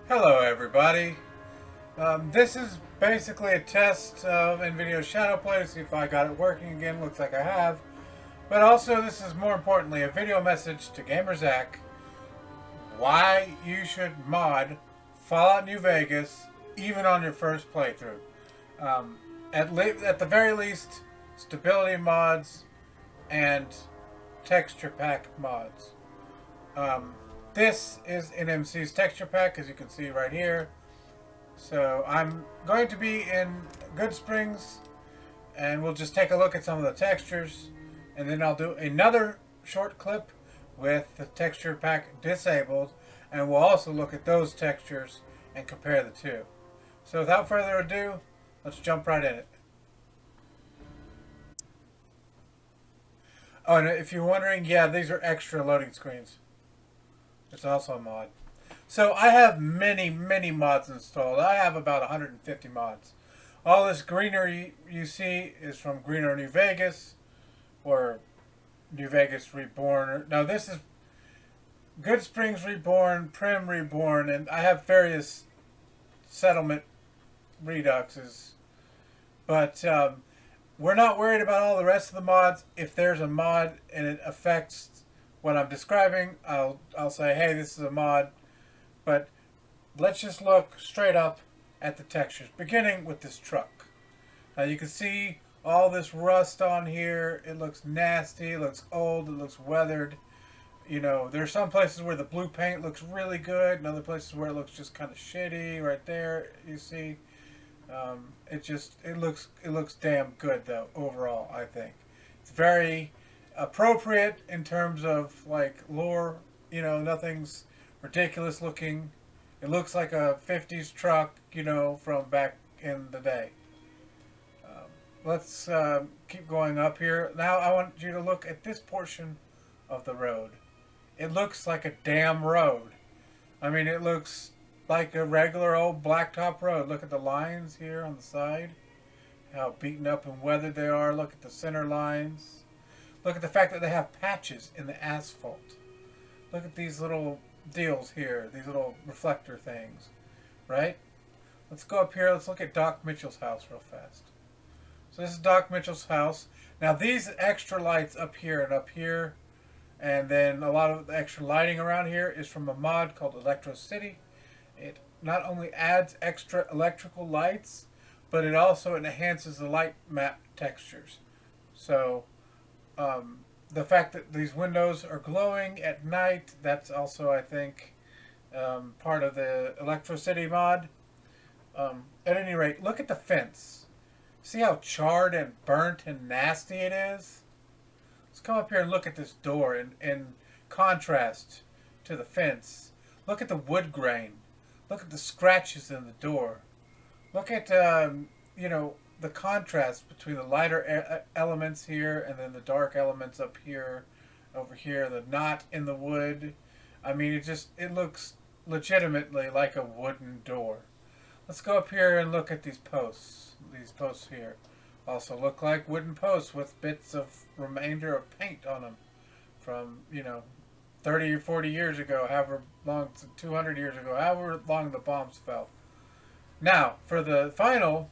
Hello everybody. This is basically a test of NVIDIA Shadow Play to see if I got it working again. Looks like I have. But also this is more importantly a video message to GamerZakh why you should mod Fallout New Vegas even on your first playthrough. Um, at the very least, stability mods and texture pack mods. Um, this is NMC's texture pack, as you can see right here. So I'm going to be in Goodsprings, and we'll just take a look at some of the textures, and then I'll do another short clip with the texture pack disabled, and we'll also look at those textures and compare the two. So without further ado, let's jump right in it. Oh, and if you're wondering, yeah, these are extra loading screens. It's also a mod. So I have many mods installed. I have about 150 mods. All this greenery you see is from Greener New Vegas, or New Vegas Reborn. Now this is Goodsprings Reborn, Prim Reborn, and I have various settlement reduxes. But we're not worried about all the rest of the mods. If there's a mod and it affects what I'm describing, I'll say, hey, this is a mod. But let's just look straight up at the textures, beginning with this truck. Now you can see all this rust on here. It looks nasty, it looks old, it looks weathered. You know, there's some places where the blue paint looks really good, and other places where it looks just kind of shitty. Right there, you see. It looks damn good though overall. I think it's very appropriate in terms of like lore. You know, nothing's ridiculous looking. It looks like a 50s truck, you know, from back in the day. Let's keep going up here. Now I want you to look at this portion of the road. It looks like a damn road. I mean, it looks like a regular old blacktop road. Look at the lines here on the side. How beaten up and weathered they are. Look at the center lines. Look at the fact that they have patches in the asphalt. Look at these little deals here. These little reflector things. Right? Let's go up here. Let's look at Doc Mitchell's house real fast. So this is Doc Mitchell's house. Now these extra lights up here and up here, and then a lot of the extra lighting around here is from a mod called Electrocity. It not only adds extra electrical lights, but it also enhances the light map textures. So the fact that these windows are glowing at night, that's also, I think, part of the Electrocity mod. At any rate, look at the fence. See how charred and burnt and nasty it is? Let's come up here and look at this door in contrast to the fence. Look at the wood grain. Look at the scratches in the door. Look at, you know, the contrast between the lighter elements here and then the dark elements up here, over here, the knot in the wood. I mean, it looks legitimately like a wooden door. Let's go up here and look at these posts. These posts here also look like wooden posts with bits of remainder of paint on them from, you know, 30 or 40 years ago, however long, 200 years ago, however long the bombs fell. Now, for the final,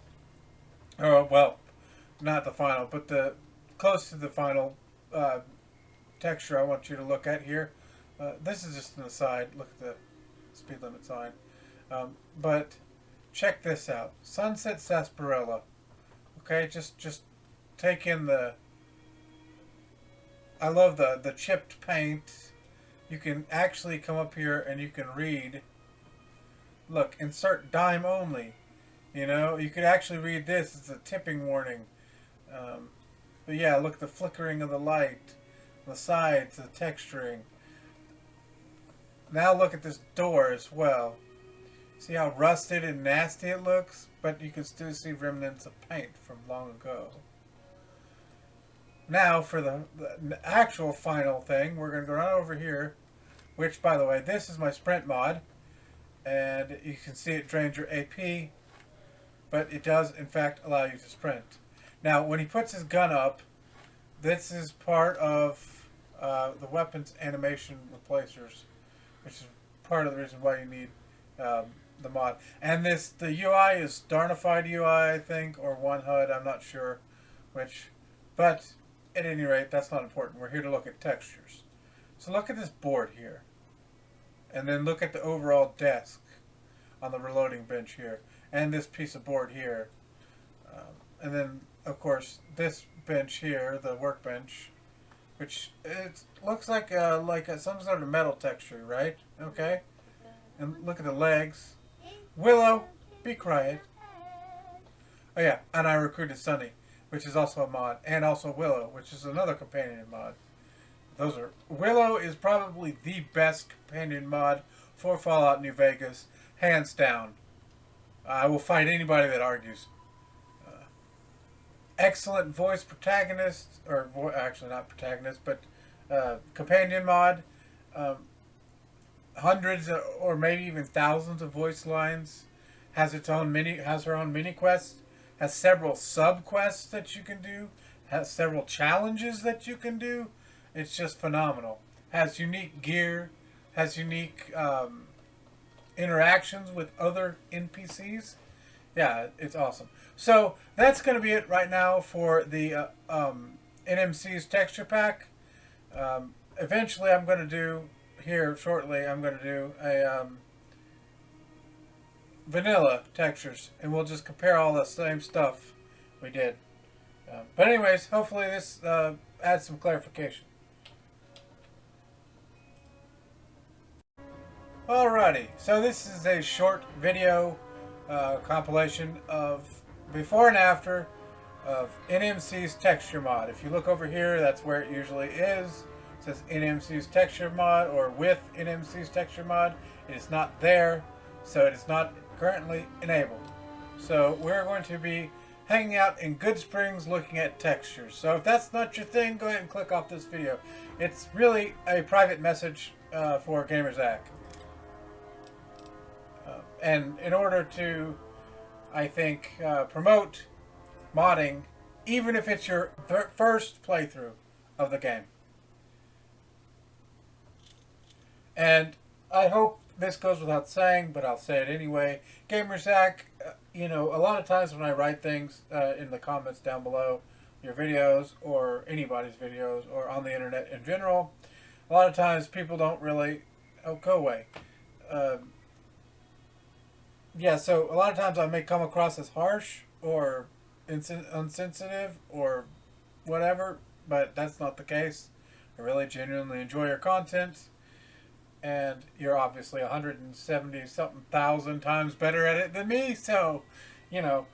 well, not the final, but the close to the final texture I want you to look at here. This is just an aside. Look at the speed limit sign. But check this out. Sunset Sarsaparilla. Okay, just take in the... I love the chipped paint. You can actually come up here and you can read. Look, insert dime only. You know, you could actually read this. It's a tipping warning. But yeah, look at the flickering of the light. The sides, the texturing. Now look at this door as well. See how rusted and nasty it looks? But you can still see remnants of paint from long ago. Now for the actual final thing, we're going to go right over here. Which, by the way, this is my sprint mod. And you can see it drains your AP. But it does, in fact, allow you to sprint. Now, when he puts his gun up, this is part of the weapons animation replacers. Which is part of the reason why you need the mod. And the UI is Darnified UI, I think, or One HUD. I'm not sure which. But at any rate, that's not important. We're here to look at textures. So look at this board here. And then look at the overall desk on the reloading bench here. And this piece of board here. And then, of course, this bench here, the workbench, which it looks like some sort of metal texture, right? Okay. And look at the legs. Willow, be quiet. Oh yeah, and I recruited Sunny, which is also a mod, and also Willow, which is another companion mod. Willow is probably the best companion mod for Fallout New Vegas, hands down. I will fight anybody that argues. Excellent voice protagonist, or actually not protagonist, but companion mod. Hundreds or maybe even thousands of voice lines. Has her own mini quest. Has several sub quests that you can do. Has several challenges that you can do. It's just phenomenal. Has unique gear. Has unique interactions with other NPCs. Yeah, it's awesome. So that's going to be it right now for the NMC's texture pack. Eventually, I'm going to do here shortly. I'm going to do a vanilla textures, and we'll just compare all the same stuff we did. But anyways, hopefully this adds some clarification. Alrighty, so this is a short video compilation of before and after of NMC's texture mod. If you look over here, that's where it usually is. It says NMC's texture mod or with NMC's texture mod. It is not there, so it is not currently enabled. So we're going to be hanging out in Goodsprings looking at textures. So if that's not your thing, go ahead and click off this video. It's really a private message for GamerZakh. And in order to, I think, promote modding, even if it's your first playthrough of the game. And I hope this goes without saying, but I'll say it anyway. GamerZakh, you know, a lot of times when I write things in the comments down below your videos or anybody's videos or on the internet in general, a lot of times people don't really, oh, go away. Yeah, so a lot of times I may come across as harsh or insensitive or whatever, but that's not the case. I really genuinely enjoy your content, and you're obviously 170-something thousand times better at it than me, so, you know,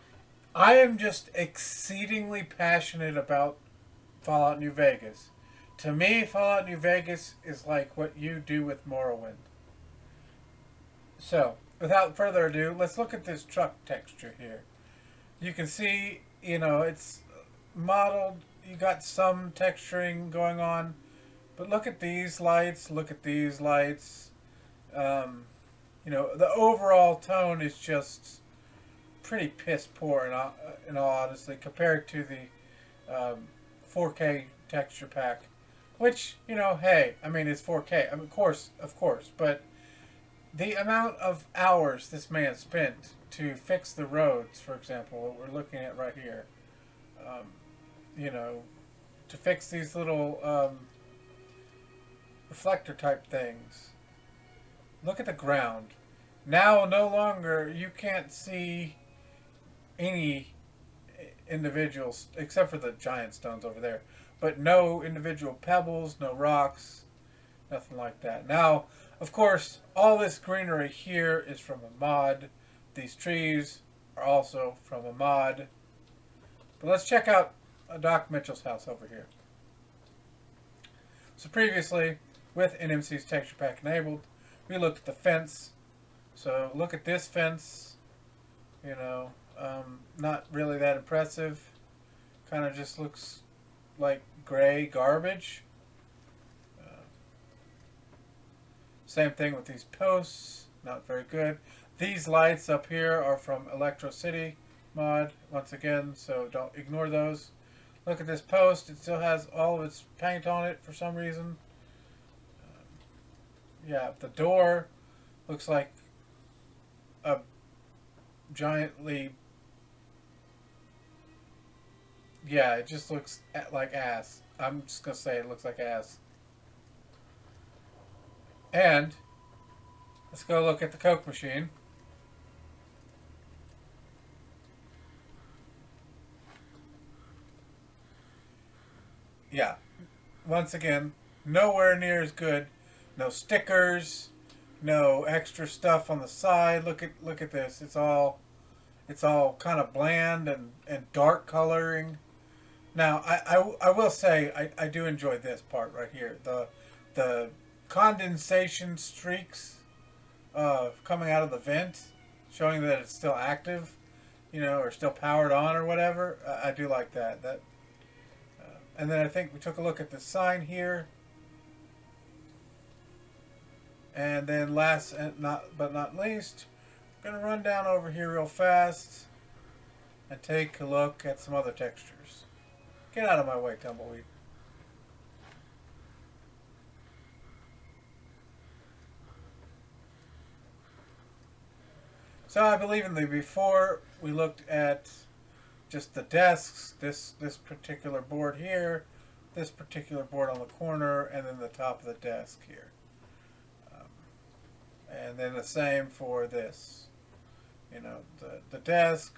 I am just exceedingly passionate about Fallout New Vegas. To me, Fallout New Vegas is like what you do with Morrowind. So, without further ado, let's look at this truck texture here. You can see, you know, it's modeled. You got some texturing going on. But look at these lights. Look at these lights. You know, the overall tone is just pretty piss poor in all honesty compared to the 4K texture pack. Which, you know, hey, I mean, it's 4K. I mean, of course. But the amount of hours this man spent to fix the roads, for example, what we're looking at right here, you know, to fix these little reflector type things. Look at the ground. Now, no longer, you can't see any individuals, except for the giant stones over there, but no individual pebbles, no rocks, nothing like that. Now, of course, all this greenery here is from a mod. These trees are also from a mod. But let's check out Doc Mitchell's house over here. So previously, with NMC's texture pack enabled, we looked at the fence. So look at this fence. You know, not really that impressive. Kind of just looks like gray garbage. Same thing with these posts, not very good. These lights up here are from Electrocity mod, once again, so don't ignore those. Look at this post, it still has all of its paint on it for some reason. Yeah, the door looks like a giantly, yeah, it just looks like ass. I'm just gonna say it looks like ass. And let's go look at the Coke machine. Yeah, once again, nowhere near as good. No stickers, no extra stuff on the side. Look at this. It's all kind of bland and dark coloring. Now I will say I do enjoy this part right here. The condensation streaks coming out of the vent, showing that it's still active, or still powered on or whatever. I do like that. And then I think we took a look at the sign here. And then last and not least, I'm going to run down over here real fast and take a look at some other textures. Get out of my way, Tumbleweed. So I believe in the before we looked at just the desks, this particular board here, this particular board on the corner, and then the top of the desk here. And then the same for this. The desk,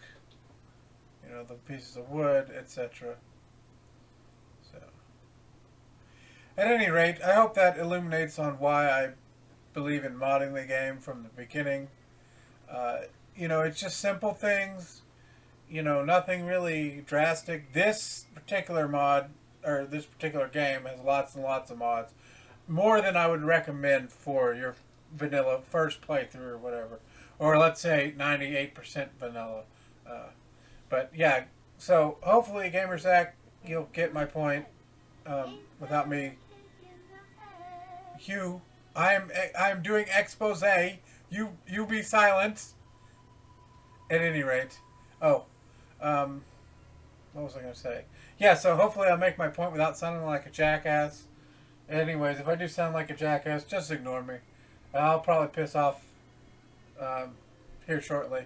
the pieces of wood, etc. So, at any rate, I hope that illuminates on why I believe in modding the game from the beginning. It's just simple things. Nothing really drastic. This particular mod, or this particular game, has lots and lots of mods. More than I would recommend for your vanilla first playthrough or whatever. Or let's say 98% vanilla. But yeah, so hopefully, GamerZakh, you'll get my point without me. I'm doing expose. You be silent. At any rate. Oh. What was I going to say? Yeah, so hopefully I'll make my point without sounding like a jackass. Anyways, if I do sound like a jackass, just ignore me. I'll probably piss off here shortly.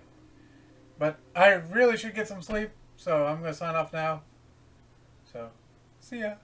But I really should get some sleep, so I'm going to sign off now. So, see ya.